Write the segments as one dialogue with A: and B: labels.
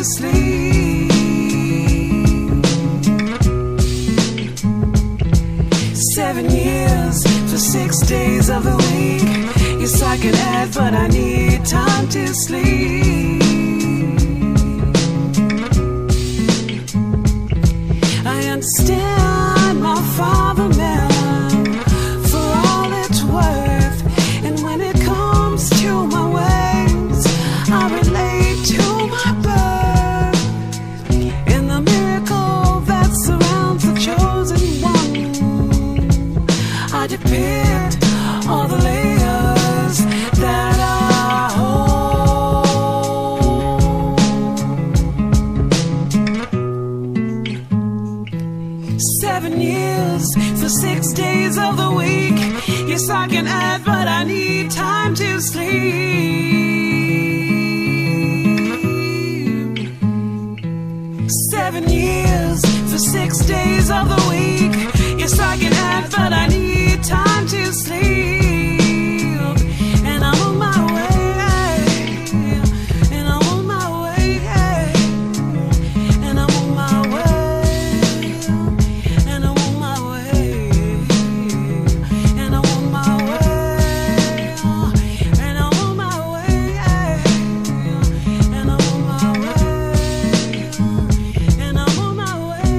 A: to sleep. 7 years for 6 days of the week. Yes, I can add, but I need time to sleep. I understand my father man for all it's worth, and when it comes to my ways, I relate to my birth and the miracle that surrounds the chosen one. I depict all the layers that I hold. 7 years for 6 days of the week. Yes, I can add, but I need time to sleep. 7 years for 6 days of the week. Yes, I can add, but I need time to sleep. And I'm on my way, and I'm on my way, and I'm on my way, and I'm on my way, and I'm on my way, and I'm on my way, and I'm on my way, and I'm on my way.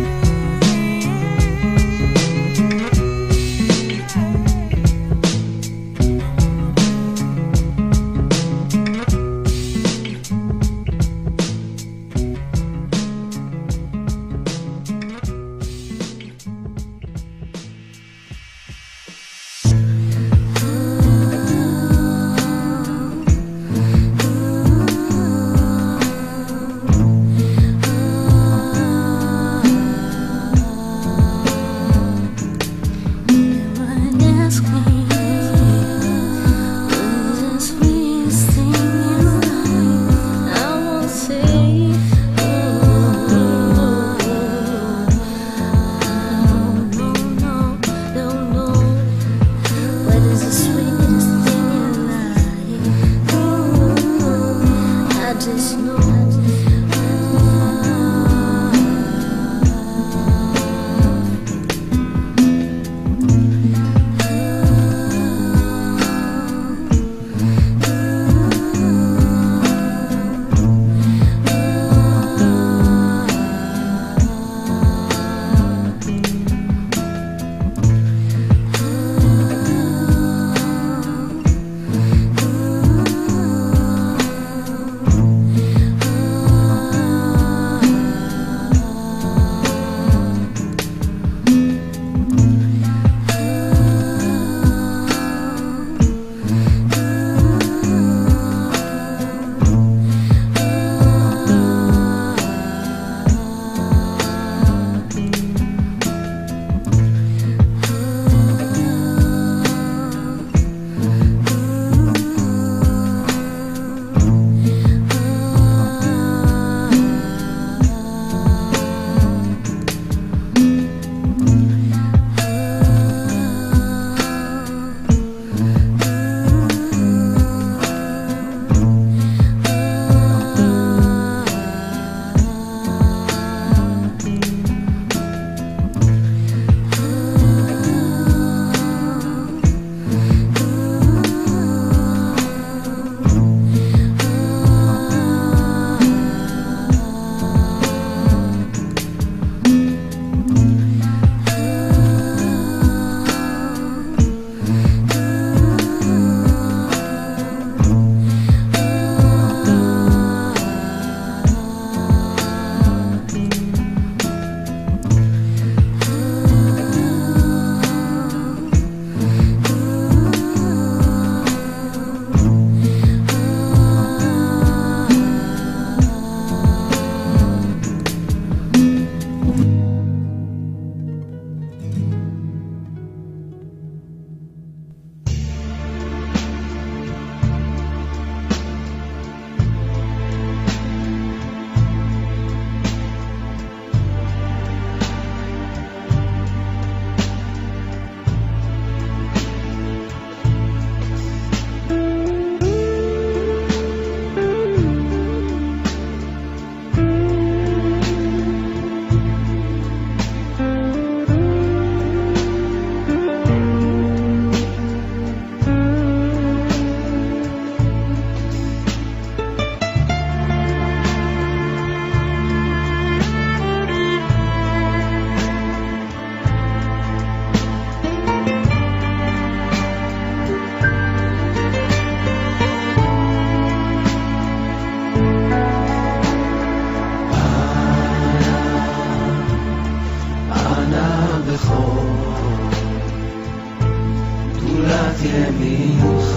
B: גדולת ימינך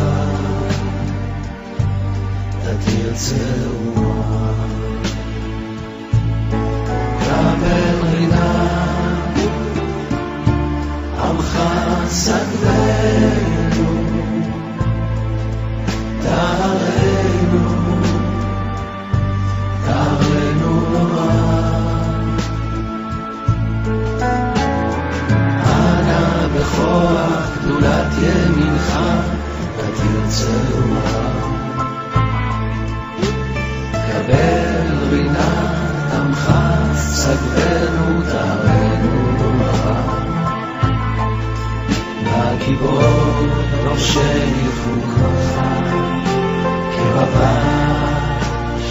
B: תרצה רוח קבל רינה עמך סגדנו תרנו אנא בכוח גדולת ימינך ותרצה רוח קבל רינת עמך סגדנו תרנו רוח בגיבור ראשי חוקך כרבה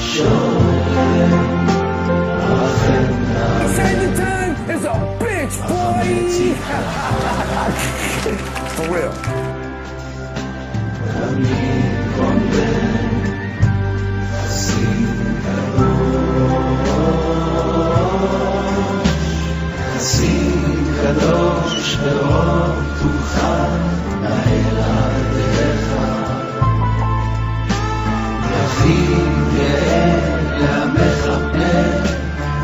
B: שואל
C: Saturn is a bitch, boy! For real.
B: חסין קדוש ברוב טובך נעל עבדיך יחיד גאה למחבק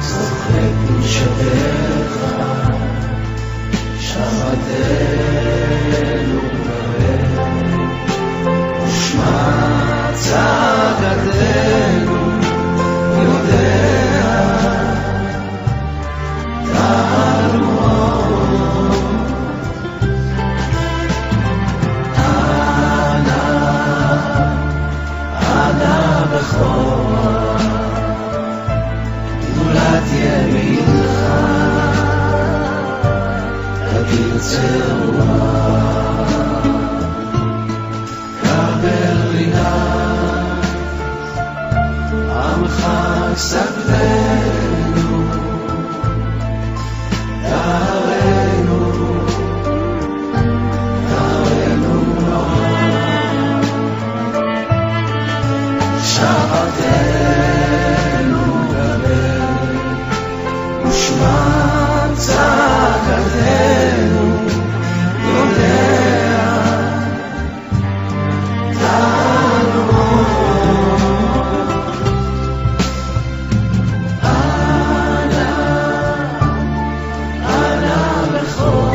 B: צוחק משבך שבתנו ברך ושמע צעקתנו יודע תענו אנא בכוח גדולת ימינך תרצה רוח קבל רינה עמך סגדנו תרנו שבתנו גבר ושמע צעקתנו יודע תענו אנא בכוח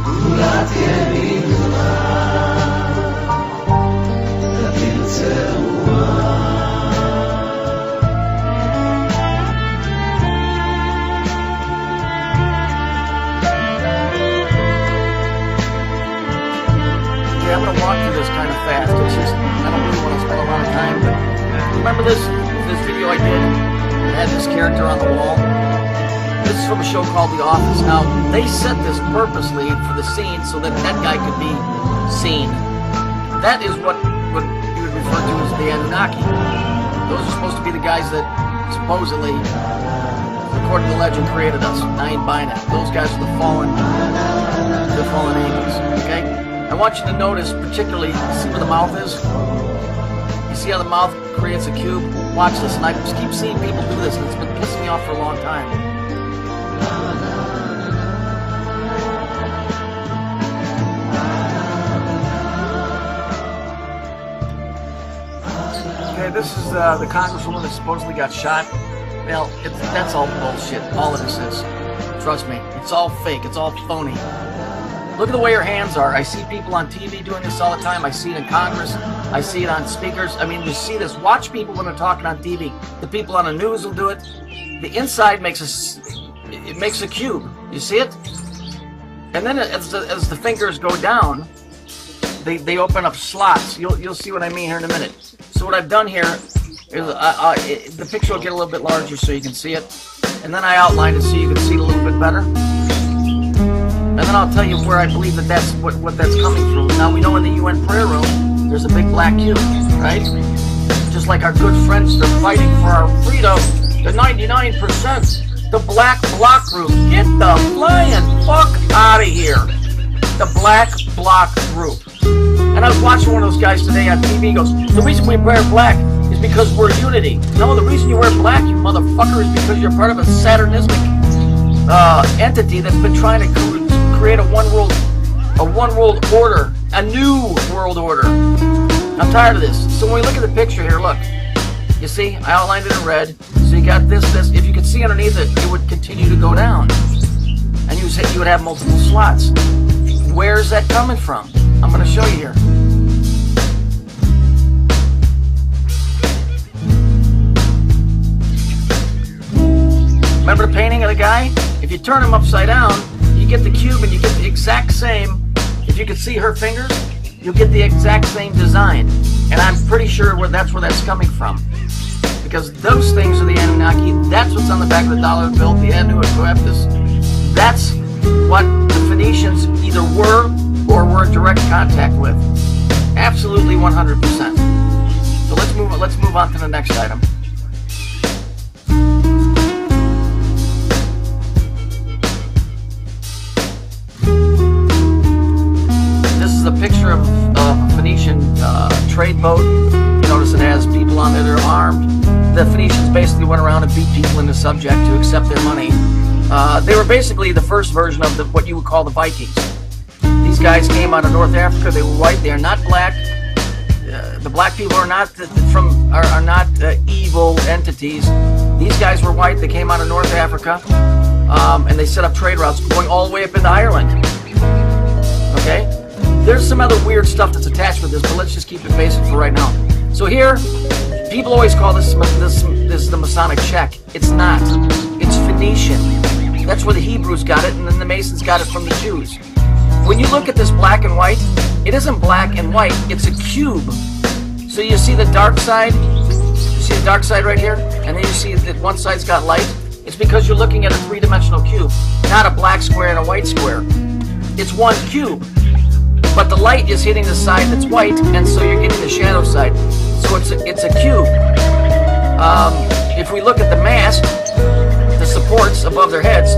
B: גדולת ימינך תרצה
D: I'm going to walk through this kind of fast. It's just, I don't really want to spend a lot of time, but remember this video I did? It had this character on the wall. This is from a show called The Office. Now, they set this purposely for the scene so that that guy could be seen. That is what you would refer to as the Anunnaki. Those are supposed to be the guys that supposedly, according to legend, created us, Nine Binat. Those guys are the fallen angels, okay? I want you to notice, particularly, see where the mouth is? You see how the mouth creates a cube? Watch this, and I just keep seeing people do this, and it's been pissing me off for a long time. Okay, this is the congresswoman that supposedly got shot. Well, that's all bullshit. All of this is. Trust me, it's all fake. It's all phony. Look at the way her hands are. I see people on TV doing this all the time. I see it in Congress. I see it on speakers. I mean, you see this. Watch people when they're talking on TV. The people on the news will do it. The inside makes a cube. You see it? And then as the fingers go down, they open up slots. You'll see what I mean here in a minute. So what I've done here is the picture will get a little bit larger so you can see it. And then I outlined it so you can see it a little bit better. And then I'll tell you where I believe that's what that's coming from. Now we know in the UN prayer room, there's a big black cube, right? Just like our good friends, they're fighting for our freedom. The 99%, the black bloc group. Get the flying fuck out of here. The black bloc group. And I was watching one of those guys today on TV. He goes, the reason we wear black is because we're unity. No, the reason you wear black, you motherfucker, is because you're part of a Saturnistic entity that's been trying to create a one one world order, a new world order. I'm tired of this. So when we look at the picture here, look. You see, I outlined it in red. So you got this. If you could see underneath it, it would continue to go down. And you would have multiple slots. Where's that coming from? I'm going to show you here. Remember the painting of the guy? If you turn him upside down, you get the cube and you get the exact same. If you could see her fingers, you'll get the exact same design. And I'm pretty sure that's where that's coming from. Because those things are the Anunnaki. That's what's on the back of the dollar bill, the Anu Coeptus. That's what the Phoenicians either were or were in direct contact with. Absolutely 100%. So let's move on to the next item. This is a picture of a Phoenician trade boat. You notice it has people on there that are armed. The Phoenicians basically went around and beat people into subject to accept their money. They were basically the first version of what you would call the Vikings. These guys came out of North Africa. They were white. They are not black. The black people are not evil entities. These guys were white. They came out of North Africa, and they set up trade routes going all the way up into Ireland. Okay, there's some other weird stuff that's attached with this, but let's just keep it basic for right now. So here, people always call this the Masonic check. It's not. It's Phoenician. That's where the Hebrews got it, and then the Masons got it from the Jews. When you look at this black and white, it isn't black and white. It's a cube. So you see the dark side? You see the dark side right here? And then you see that one side's got light? It's because you're looking at a three-dimensional cube, not a black square and a white square. It's one cube. But the light is hitting the side that's white, and so you're getting the shadow side. So it's a cube. If we look at the mast, the supports above their heads,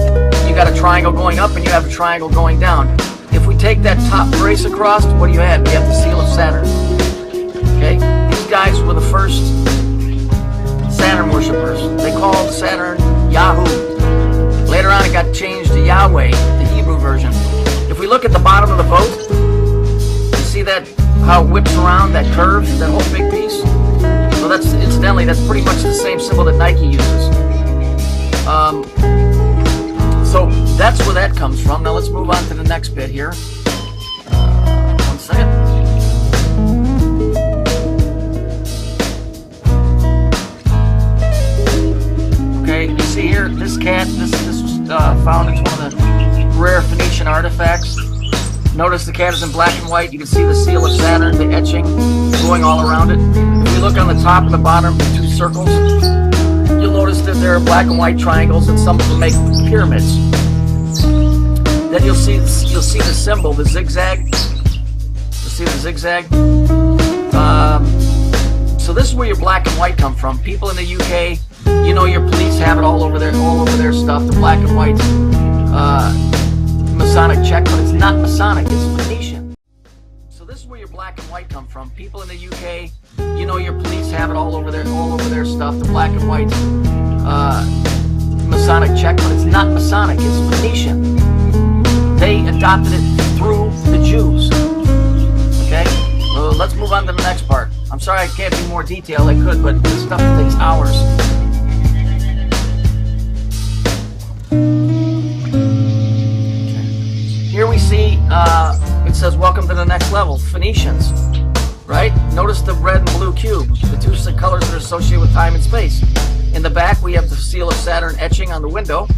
D: you got a triangle going up and you have a triangle going down. If we take that top brace across, what do you have? You have the seal of Saturn. Okay? These guys were the first Saturn worshippers. They called Saturn Yahoo. Later on it got changed to Yahweh, the Hebrew version. If we look at the bottom of the boat, you see that how it whips around, that curve, that whole big piece? So that's, incidentally, that's pretty much the same symbol that Nike uses. So that's where that comes from. Now let's move on to the next bit here. 1 second. Okay, you see here, this cat, this was found. It's one of the rare Phoenician artifacts. Notice the cat is in black and white. You can see the seal of Saturn, the etching going all around it. If you look on the top and the bottom, the two circles, you'll notice that there are black and white triangles, and some of them make pyramids. Then you'll see the symbol, the zigzag. You'll see the zigzag. So this is where your black and white come from. People in the UK, you know, your police have it all over their stuff. The black and white Masonic check, but it's not Masonic. It's Phoenician. So this is where your black and white come from. People in the UK, you know, your police have it all over their stuff. The black and white Masonic check, but it's not Masonic. It's Phoenician. They adopted it through the Jews. Okay? Well, let's move on to the next part. I'm sorry I can't be more detailed. I could, but this stuff takes hours. Okay. Here we see, it says, welcome to the next level, Phoenicians. Right? Notice the red and blue cube, the two colors that are associated with time and space. In the back, we have the seal of Saturn etching on the window.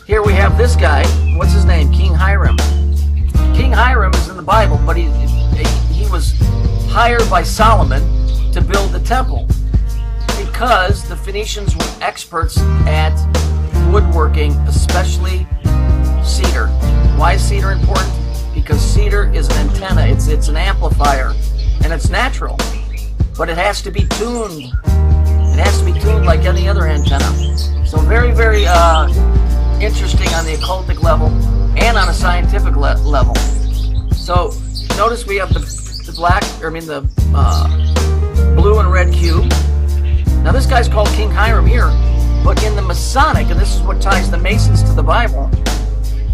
D: Here we have this guy. What's his name? King Hiram. King Hiram is in the Bible, but he was hired by Solomon to build the temple because the Phoenicians were experts at woodworking, especially cedar. Why is cedar important? Because cedar is an antenna. It's an amplifier, and it's natural, but it has to be tuned. It has to be tuned like any other antenna. So very, very interesting on the occultic level and on a scientific level. So notice we have the blue and red cube. Now this guy's called King Hiram here, but in the Masonic, and this is what ties the Masons to the Bible,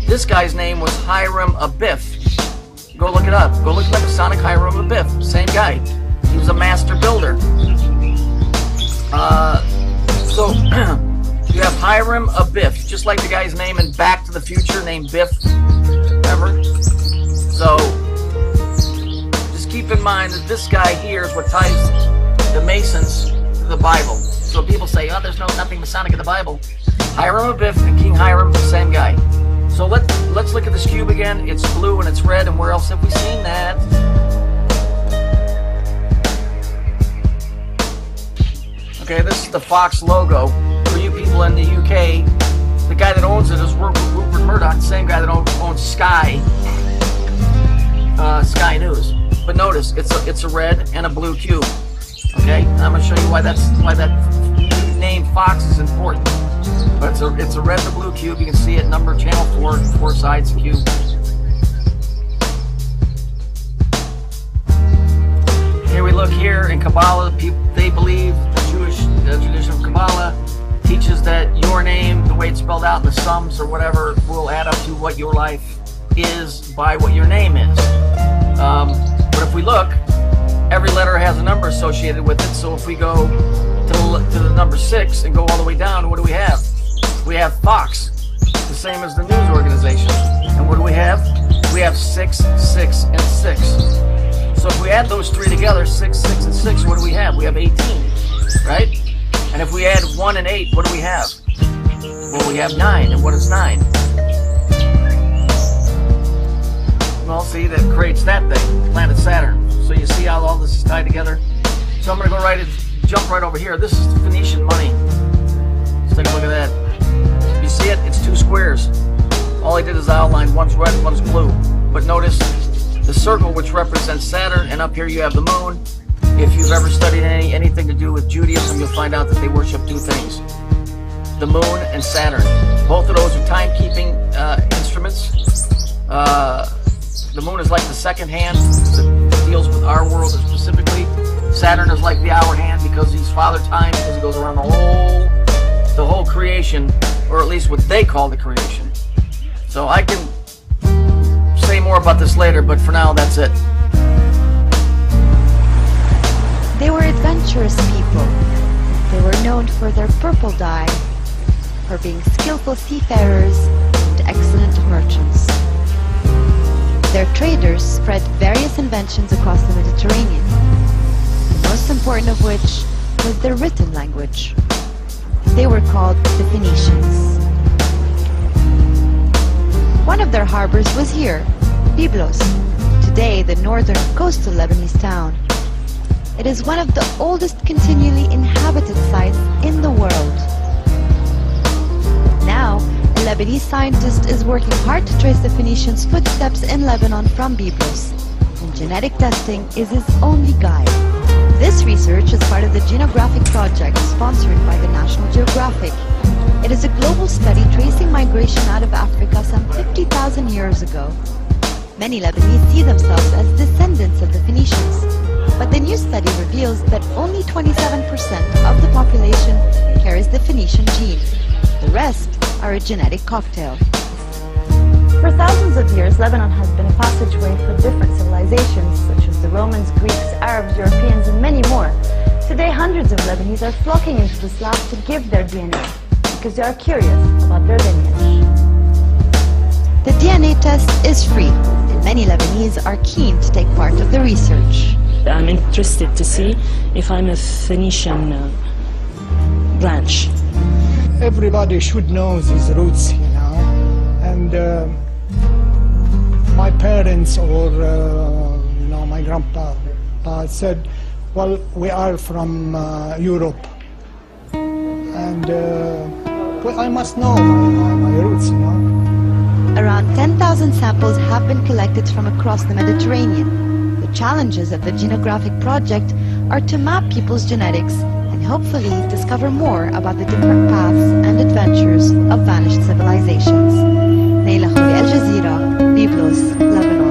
D: this guy's name was Hiram Abiff. Go look it up. Go look at the Masonic Hiram Abiff. Same guy. He was a master builder. So you have Hiram Abiff, just like the guy's name in Back to the Future named Biff. Remember? So just keep in mind that this guy here is what ties the Masons to the Bible. So people say, oh, there's nothing Masonic in the Bible. Hiram Abiff and King Hiram, the same guy. So let's look at this cube again. It's blue and it's red, and where else have we seen that? Okay, this is the Fox logo. For you people in the UK, the guy that owns it is Rupert Murdoch, the same guy that owns Sky News. But notice, it's a red and a blue cube. Okay, I'm going to show you why that name Fox is important. But it's a red and a blue cube. You can see it, number channel 4 sides cube. Here we look here in Kabbalah. They believe the tradition of Kabbalah teaches that your name, the way it's spelled out in the sums or whatever, will add up to what your life is by what your name is. But if we look, every letter has a number associated with it. So if we go to the number 6 and go all the way down, what do we have? We have Fox, the same as the news organization. And what do we have? We have 6, 6, and 6. So if we add those three together, 6, 6, and 6, what do we have? We have 18, right? And if we add 1 and 8, what do we have? Well, we have 9. And what is 9? Well, see, that creates that thing, planet Saturn. So you see how all this is tied together? So I'm going to go jump right over here. This is the Phoenician money. Let's take a look at that. You see it? It's 2 squares. All I did is outline. One's red, one's blue. But notice the circle, which represents Saturn, and up here you have the moon. If you've ever studied anything to do with Judaism, you'll find out that they worship 2 things: the moon and Saturn. Both of those are timekeeping instruments. The moon is like the second hand that deals with our world specifically. Saturn is like the hour hand because he's Father Time, because he goes around the whole creation, or at least what they call the creation. So I can say more about this later, but for now, that's it.
E: They were adventurous people. They were known for their purple dye, for being skillful seafarers and excellent merchants. Their traders spread various inventions across the Mediterranean, the most important of which was their written language. They were called the Phoenicians. One of their harbors was here, Byblos, today the northern coastal Lebanese town. It is one of the oldest continually inhabited sites in the world. Now, a Lebanese scientist is working hard to trace the Phoenicians' footsteps in Lebanon from Byblos, and genetic testing is his only guide. This research is part of the Genographic project sponsored by the National Geographic. It is a global study tracing migration out of Africa some 50,000 years ago. Many Lebanese see themselves as descendants of the Phoenicians, but the new study reveals that only 27% of the population carries the Phoenician gene. The rest are a genetic cocktail.
F: For thousands of years, Lebanon has been a passageway for different civilizations, such as the Romans, Greeks, Arabs, Europeans, and many more. Today, hundreds of Lebanese are flocking into this lab to give their DNA, because they are curious about their lineage.
E: The DNA test is free, and many Lebanese are keen to take part of the research.
G: I'm interested to see if I'm a Phoenician branch.
H: Everybody should know these roots, you know, and my parents or my grandpa said, well, we are from Europe, and well, I must know my roots, you know.
E: Around 10,000 samples have been collected from across the Mediterranean. The challenges of the Genographic project are to map people's genetics and hopefully discover more about the different paths and adventures of vanished civilizations. Neila Khouli, Al Jazeera, Byblos, Lebanon.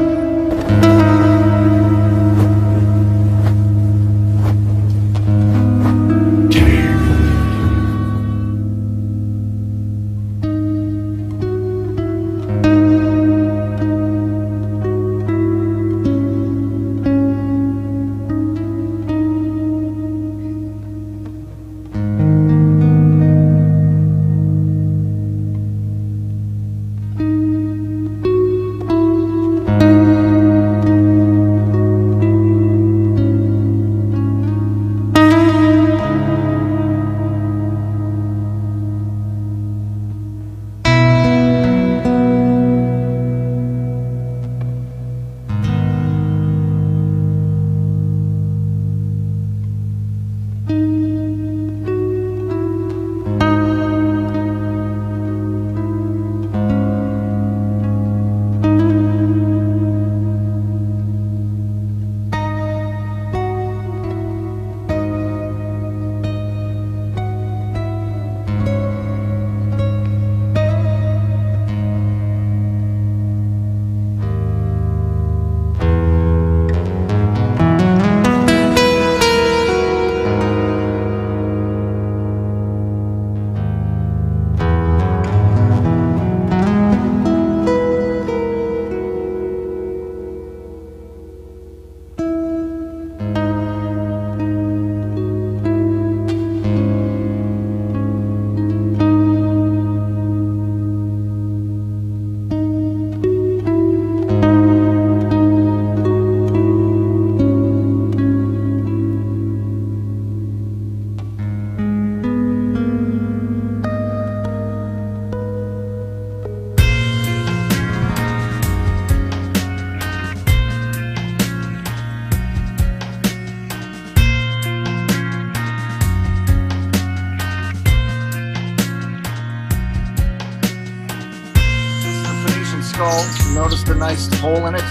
D: a nice hole in it.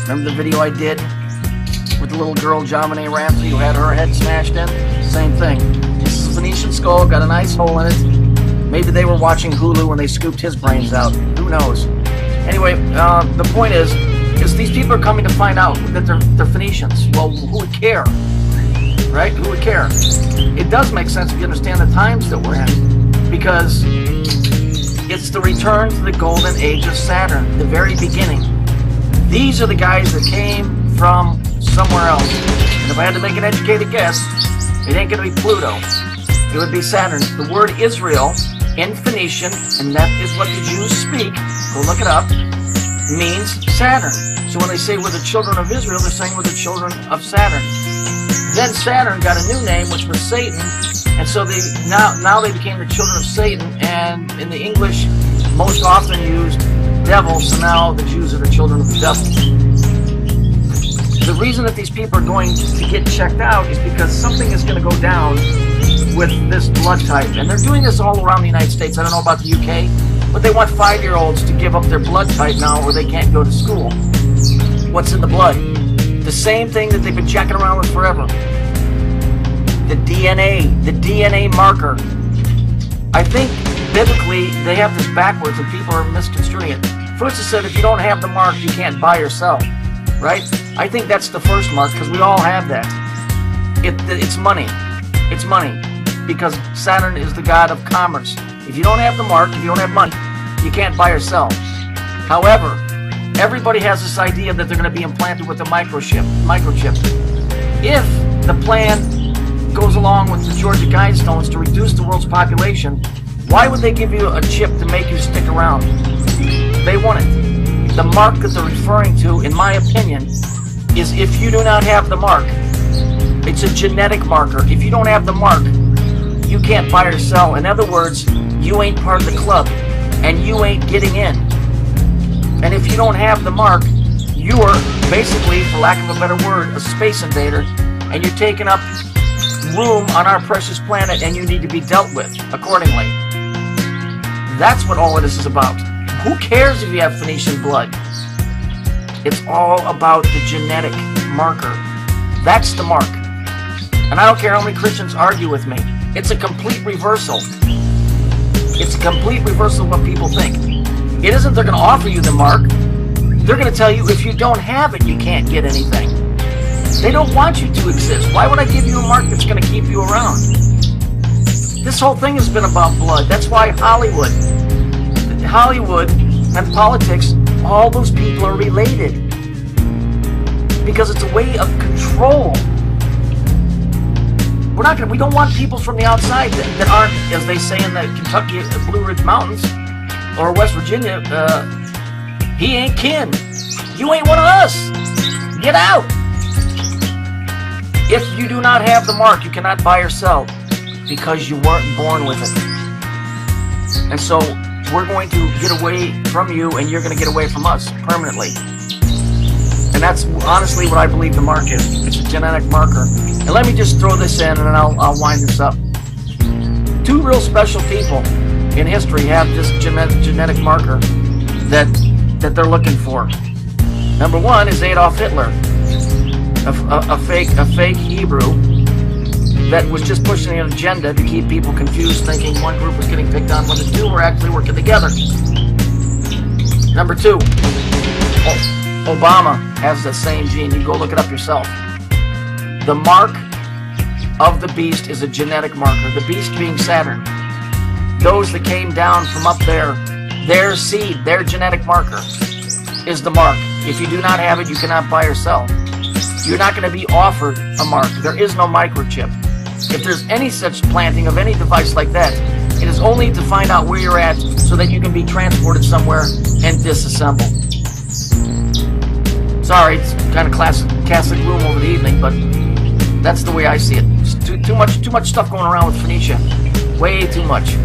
D: Remember the video I did with the little girl, Jamine Ramsey, who had her head smashed in? Same thing. This is a Phoenician skull, got a nice hole in it. Maybe they were watching Hulu when they scooped his brains out. Who knows? Anyway, the point is these people are coming to find out that they're Phoenicians. Well, who would care? Right? Who would care? It does make sense if you understand the times that we're in, because it's the return to the golden age of Saturn, the very beginning. These are the guys that came from somewhere else. And if I had to make an educated guess, it ain't going to be Pluto. It would be Saturn. The word Israel in Phoenician, and that is what the Jews speak, go look it up, means Saturn. So when they say we're the children of Israel, they're saying we're the children of Saturn. Then Saturn got a new name, which was Satan, and so they now they became the children of Satan, and in the English, most often used devil, so now the Jews are the children of the devil. The reason that these people are going to get checked out is because something is going to go down with this blood type, and they're doing this all around the United States. I don't know about the UK, but they want 5-year-olds to give up their blood type now or they can't go to school. What's in the blood? The same thing that they've been checking around with forever. The DNA marker. I think biblically they have this backwards and people are misconstruing it. First it said if you don't have the mark, you can't buy or sell, right? I think that's the first mark because we all have that. It's money. It's money because Saturn is the god of commerce. If you don't have the mark, if you don't have money, you can't buy or sell. However, everybody has this idea that they're going to be implanted with a microchip. If the plan goes along with the Georgia Guidestones to reduce the world's population, why would they give you a chip to make you stick around? They want it. The mark that they're referring to, in my opinion, is if you do not have the mark. It's a genetic marker. If you don't have the mark, you can't buy or sell. In other words, you ain't part of the club, and you ain't getting in. And if you don't have the mark, you are basically, for lack of a better word, a space invader, and you're taking up room on our precious planet, and you need to be dealt with accordingly. That's what all of this is about. Who cares if you have Phoenician blood? It's all about the genetic marker. That's the mark. And I don't care how many Christians argue with me. It's a complete reversal. It's a complete reversal of what people think. It isn't they're going to offer you the mark. They're going to tell you if you don't have it, you can't get anything. They don't want you to exist. Why would I give you a mark that's going to keep you around? This whole thing has been about blood. That's why Hollywood and politics, all those people are related. Because it's a way of control. We don't want people from the outside that aren't, as they say in the Kentucky, the Blue Ridge Mountains, or West Virginia, he ain't kin. You ain't one of us. Get out. If you do not have the mark, you cannot buy or sell because you weren't born with it. And so we're going to get away from you and you're going to get away from us permanently. And that's honestly what I believe the mark is. It's a genetic marker. And let me just throw this in and then I'll wind this up. 2 real special people in history have this genetic marker that they're looking for. Number 1 is Adolf Hitler, a fake Hebrew that was just pushing an agenda to keep people confused, thinking one group was getting picked on when the 2 were actually working together. Number 2, Obama has the same gene. You go look it up yourself. The mark of the beast is a genetic marker. The beast being Saturn. Those that came down from up there, their seed, their genetic marker is the mark. If you do not have it, you cannot buy or sell. You're not going to be offered a mark. There is no microchip. If there's any such planting of any device like that, it is only to find out where you're at so that you can be transported somewhere and disassemble. Sorry, it's kind of Catholic gloom over the evening, but that's the way I see it. It's too much stuff going around with Phoenicia. Way too much.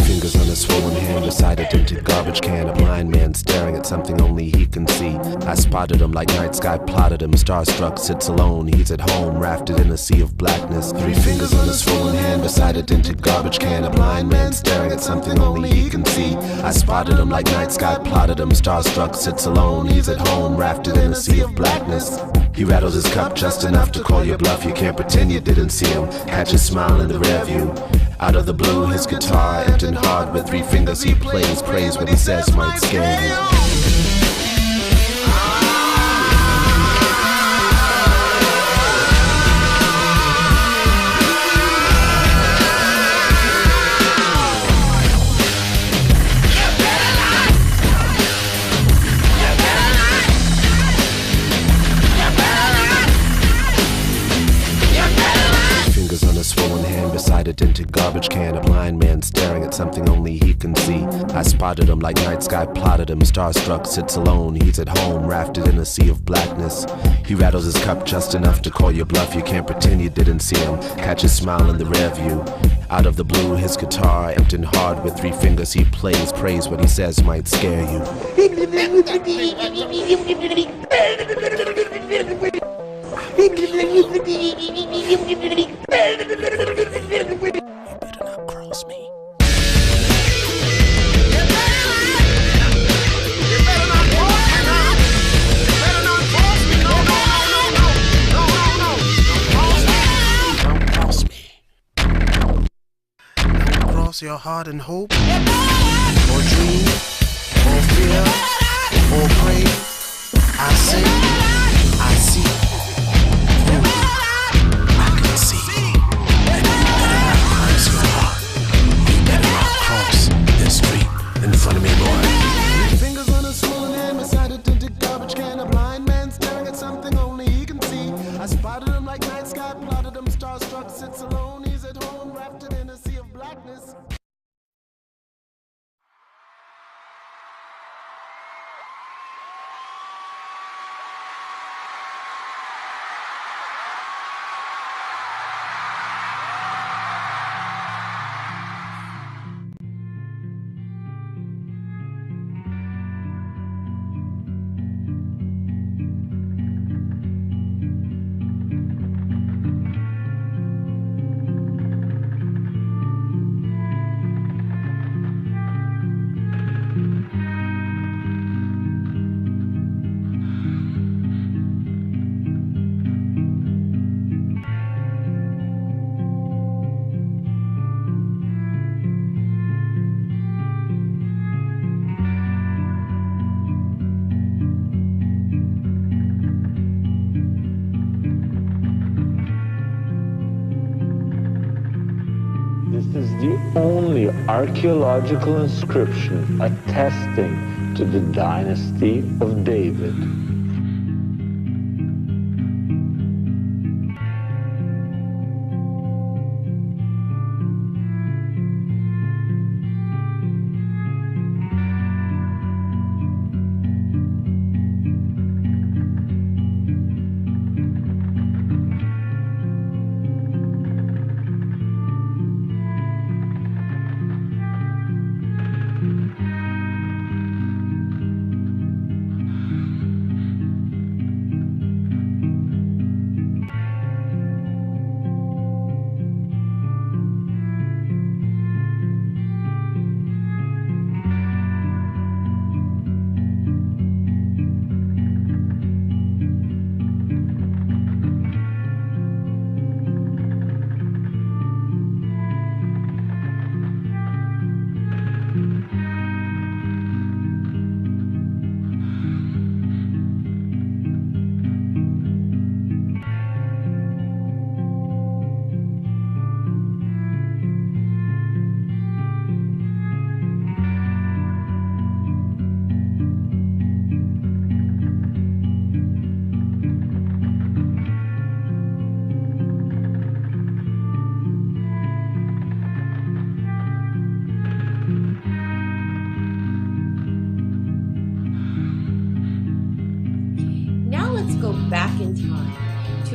I: Fingers on a swollen hand beside a dented garbage can. A blind man staring at something only he can see. I spotted him like night sky plotted him. Starstruck sits alone, he's at home, rafted in a sea of blackness. 3 fingers on a swollen hand beside a dented garbage can. A blind man staring at something only he can see. I spotted him like night sky plotted him. Starstruck sits alone, he's at home, rafted in a sea of blackness. He rattles his cup just enough to call your bluff. You can't pretend you didn't see him. Catch his smile in the rear view. Out of the blue, his guitar emptying hard. With 3 fingers he plays, prays what he says might scare you. Swollen hand beside a dented garbage can. A blind man staring at something only he can see. I spotted him like night sky plotted him. Starstruck sits alone, he's at home, rafted in a sea of blackness. He rattles his cup just enough to call your bluff. You can't pretend you didn't see him. Catch his smile in the rear view. Out of the blue, his guitar emptying hard. With 3 fingers he plays, prays what he says might scare you. You better not cross me. Your heart and hope, or dream, or fear, or pray. I say, I see, I can see. And you better not cross your heart. You better not cross this street in front of me, boy. Fingers on a swollen hand beside a tinted garbage can. A blind man staring at something only he can see. I spotted him like night sky, plotted him, starstruck, sits alone. He's at home, wrapped in a sea of blackness.
J: This is the only archaeological inscription attesting to the dynasty of David.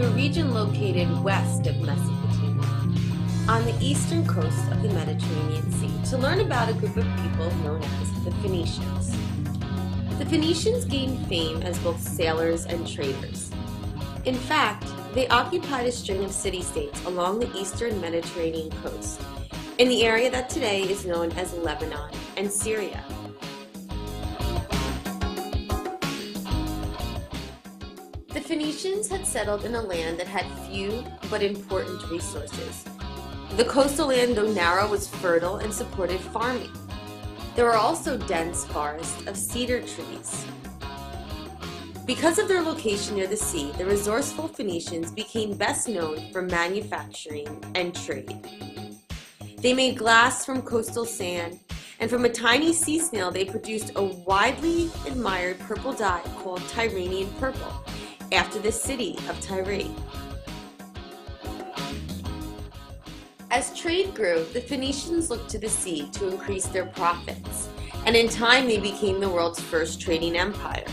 K: to a region located west of Mesopotamia, on the eastern coast of the Mediterranean Sea, to learn about a group of people known as the Phoenicians. The Phoenicians gained fame as both sailors and traders. In fact, they occupied a string of city-states along the eastern Mediterranean coast, in the area that today is known as Lebanon and Syria. The Phoenicians had settled in a land that had few but important resources. The coastal land, though narrow, was fertile and supported farming. There were also dense forests of cedar trees. Because of their location near the sea, the resourceful Phoenicians became best known for manufacturing and trade. They made glass from coastal sand, and from a tiny sea snail they produced a widely admired purple dye called Tyrrhenian purple, after the city of Tyre. As trade grew, the Phoenicians looked to the sea to increase their profits, and in time they became the world's first trading empire.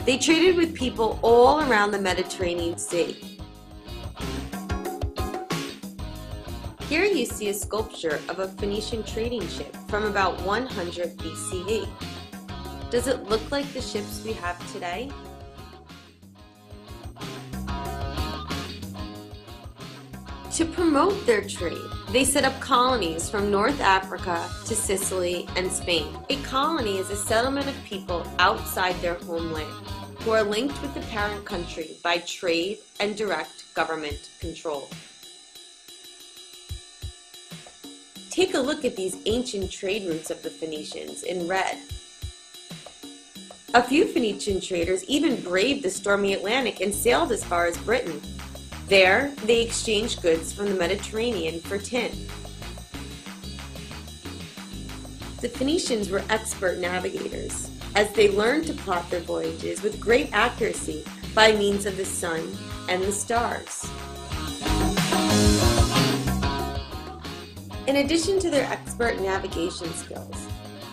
K: They traded with people all around the Mediterranean Sea. Here you see a sculpture of a Phoenician trading ship from about 100 BCE. Does it look like the ships we have today? To promote their trade, they set up colonies from North Africa to Sicily and Spain. A colony is a settlement of people outside their homeland who are linked with the parent country by trade and direct government control. Take a look at these ancient trade routes of the Phoenicians in red. A few Phoenician traders even braved the stormy Atlantic and sailed as far as Britain. There, they exchanged goods from the Mediterranean for tin. The Phoenicians were expert navigators, as they learned to plot their voyages with great accuracy by means of the sun and the stars. In addition to their expert navigation skills,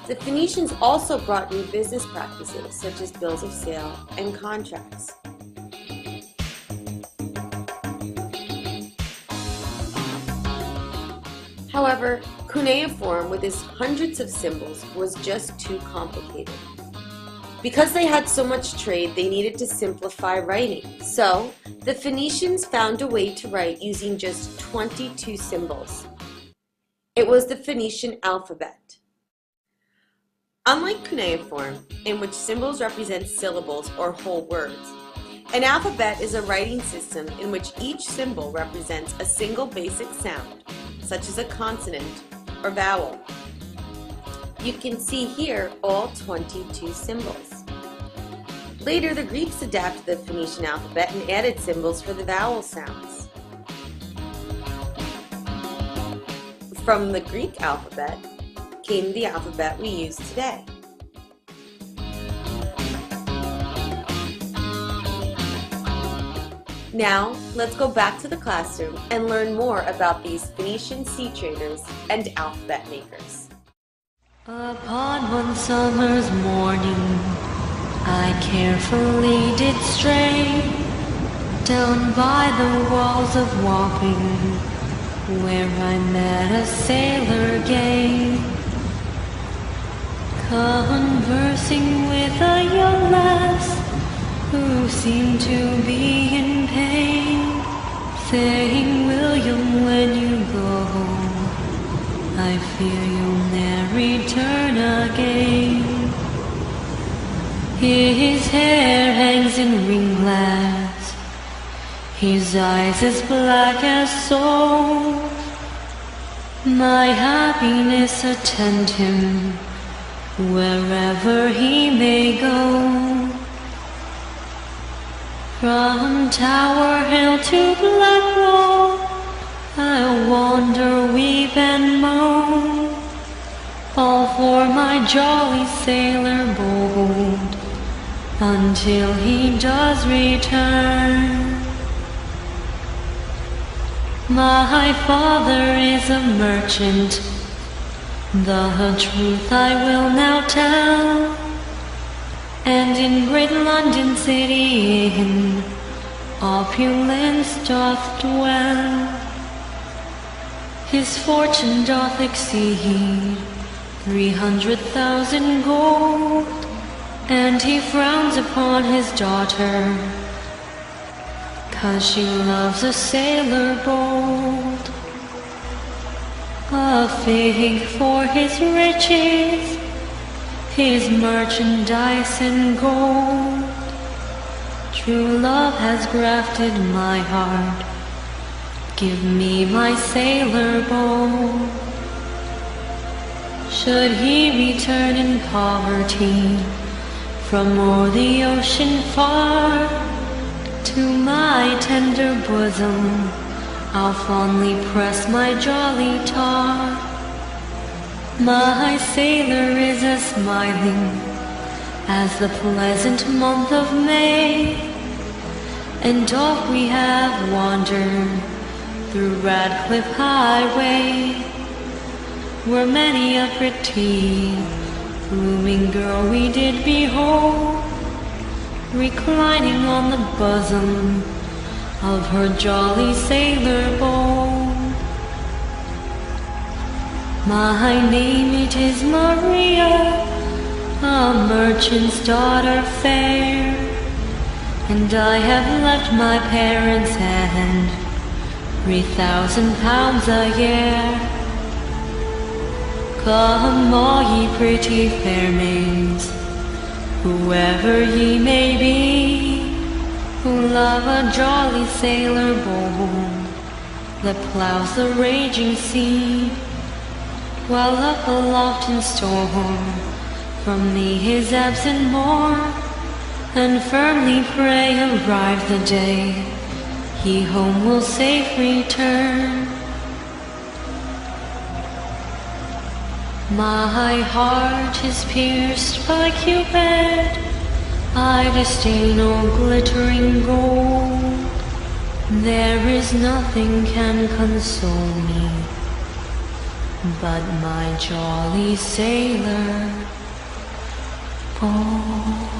K: the Phoenicians also brought new business practices such as bills of sale and contracts. However, cuneiform with its hundreds of symbols was just too complicated. Because they had so much trade, they needed to simplify writing. So, the Phoenicians found a way to write using just 22 symbols. It was the Phoenician alphabet. Unlike cuneiform, in which symbols represent syllables or whole words, an alphabet is a writing system in which each symbol represents a single basic sound, such as a consonant or vowel. You can see here all 22 symbols. Later, the Greeks adapted the Phoenician alphabet and added symbols for the vowel sounds. From the Greek alphabet came the alphabet we use today. Now, let's go back to the classroom and learn more about these Phoenician sea traders and alphabet makers.
L: Upon one summer's morning, I carefully did stray down by the walls of Wapping, where I met a sailor gay, conversing with a young lass who seemed to be in pain, saying, "William, when you go, I fear you'll ne'er return again. His hair hangs in ringlets, his eyes as black as salt. My happiness attend him wherever he may go. From Tower Hill to Blackwall, I'll wander, weep and moan, all for my jolly sailor bold, until he does return. My father is a merchant, the truth I will now tell, and in great London City Inn opulence doth dwell. His fortune doth exceed 300,000 gold, and he frowns upon his daughter, 'cause she loves a sailor bold. A fig for his riches, his merchandise and gold. True love has grafted my heart, give me my sailor bold. Should he return in poverty from o'er the ocean far, to my tender bosom I'll fondly press my jolly tar. My sailor is as smiling as the pleasant month of May, and off we have wandered through Radcliffe Highway, where many a pretty blooming girl we did behold, reclining on the bosom of her jolly sailor bold. My name it is Maria, a merchant's daughter fair, and I have left my parents' hand 3,000 pounds a year. Come all ye pretty fair maids, whoever ye may be, who love a jolly sailor bold that plows the raging sea, while up aloft in storm from me his absent morn, and firmly pray arrive the day he home will safe return. My heart is pierced by Cupid, I disdain no glittering gold. There is nothing can console me but my jolly sailor bold.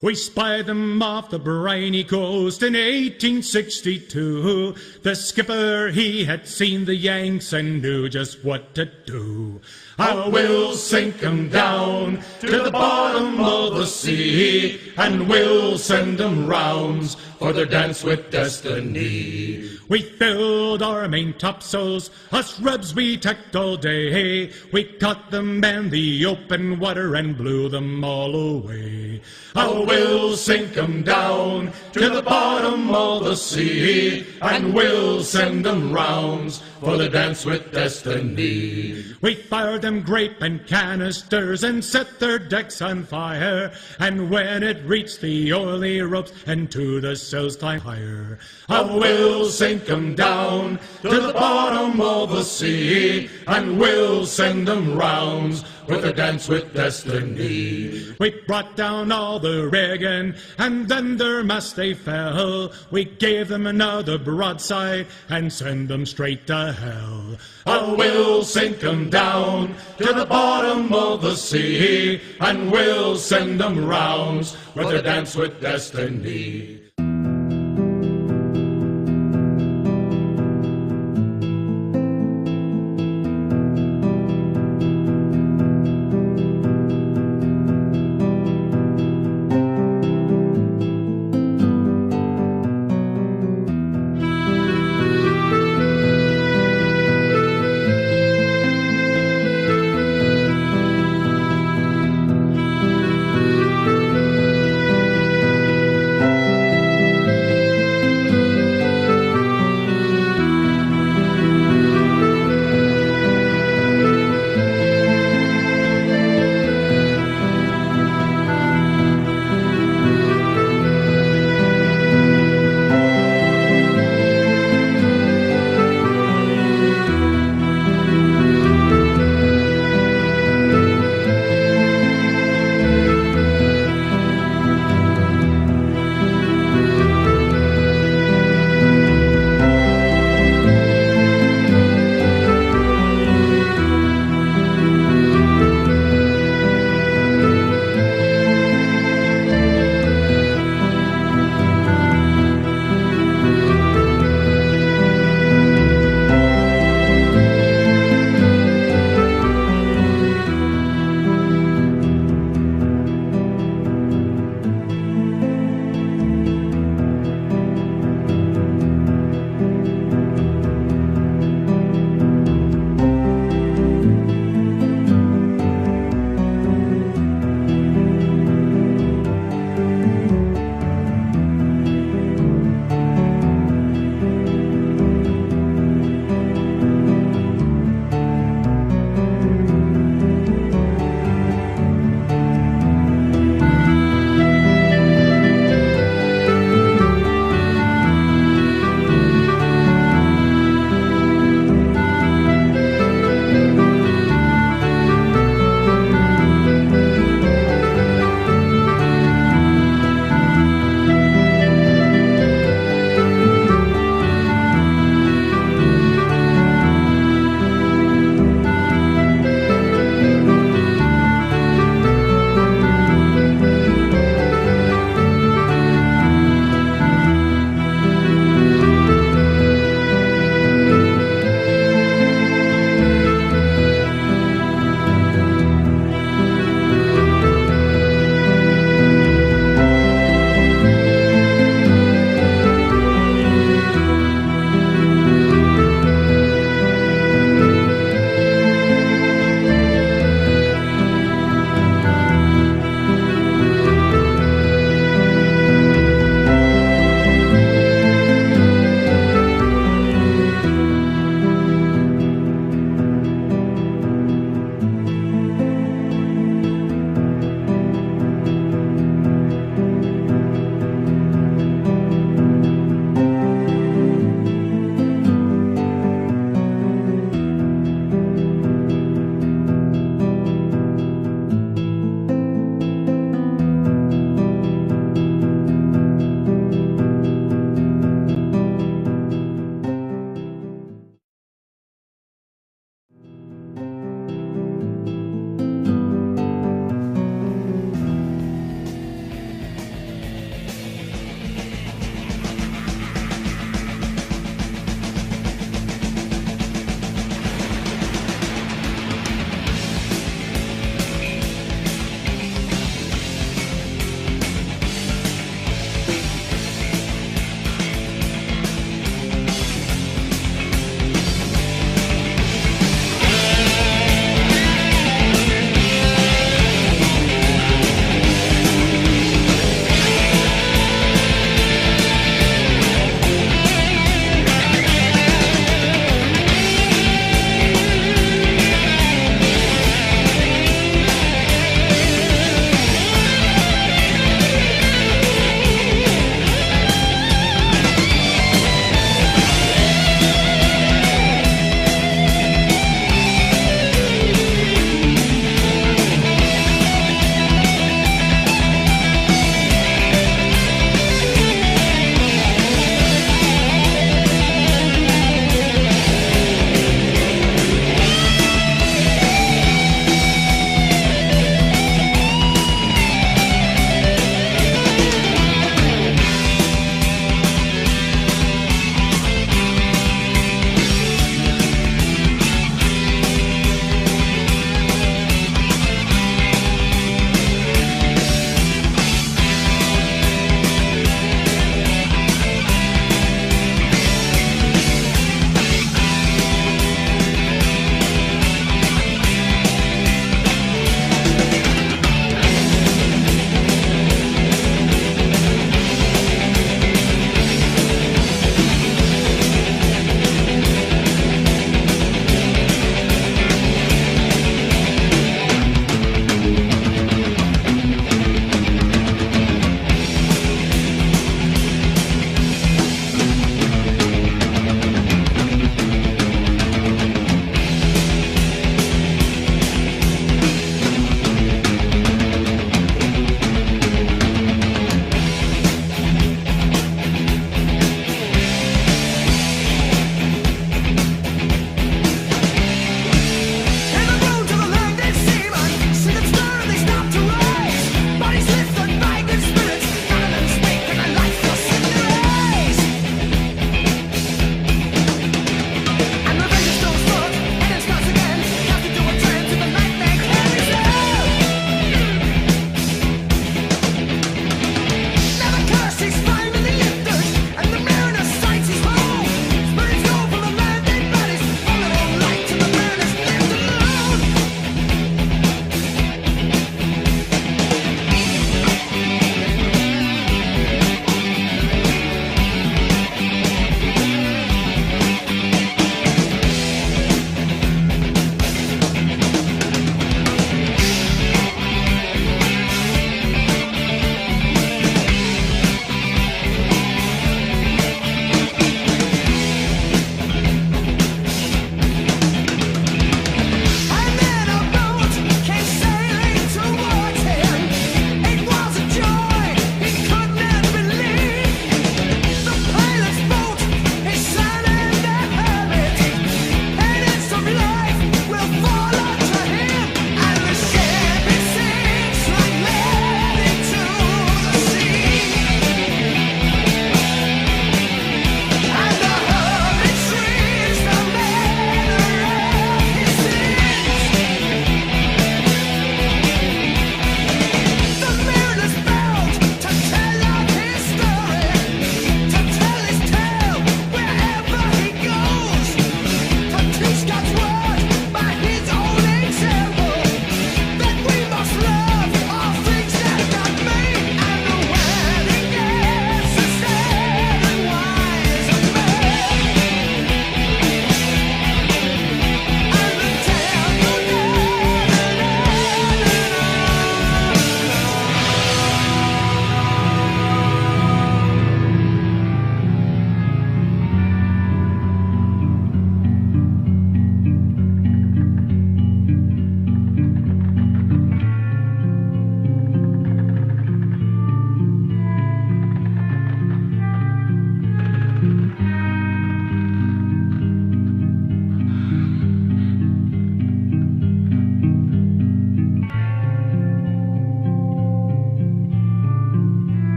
M: We spied them off the briny coast in 1862. The skipper, he had seen the Yanks and knew just what to do. I will sink 'em down to the bottom of the sea, and we'll send 'em rounds for their dance with destiny. We filled our main topsails, us rebs we tacked all day. We caught them in the open water and blew them all away. I will sink 'em down to the bottom of the sea, and we'll send 'em rounds for the dance with destiny. We fired them grape and canisters and set their decks on fire, and when it reached the oily ropes and to the sails climbed higher, I will sink 'em down to the bottom of the sea, and we'll send 'em rounds with a dance with destiny. We brought down all the rigging, and then their mast they fell. We gave them another broadside and send them straight to hell. I will sink 'em down to the bottom of the sea, and we'll send 'em rounds with a dance with destiny.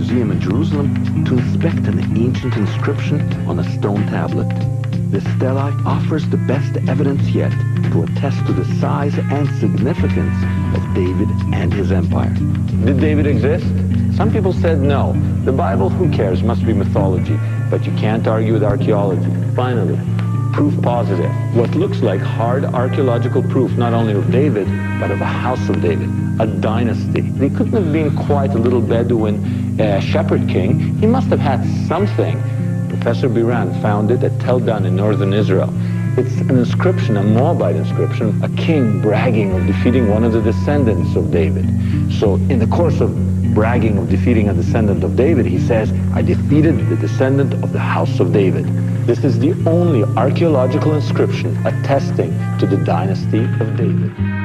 J: museum in Jerusalem to inspect an ancient inscription on a stone tablet. This stela offers the best evidence yet to attest to the size and significance of David and his empire. Did David exist? Some people said no. The Bible, who cares, must be mythology. But you can't argue with archaeology. Finally, proof positive. What looks like hard archaeological proof not only of David, but of a house of David, a dynasty. He couldn't have been quite a little Bedouin shepherd king. He must have had something. Professor Biran found it at Tel Dan in northern Israel. It's an inscription, a Moabite inscription, a king bragging of defeating one of the descendants of David. So in the course of bragging of defeating a descendant of David, he says, I defeated the descendant of the house of David. This is the only archaeological inscription attesting to the dynasty of David.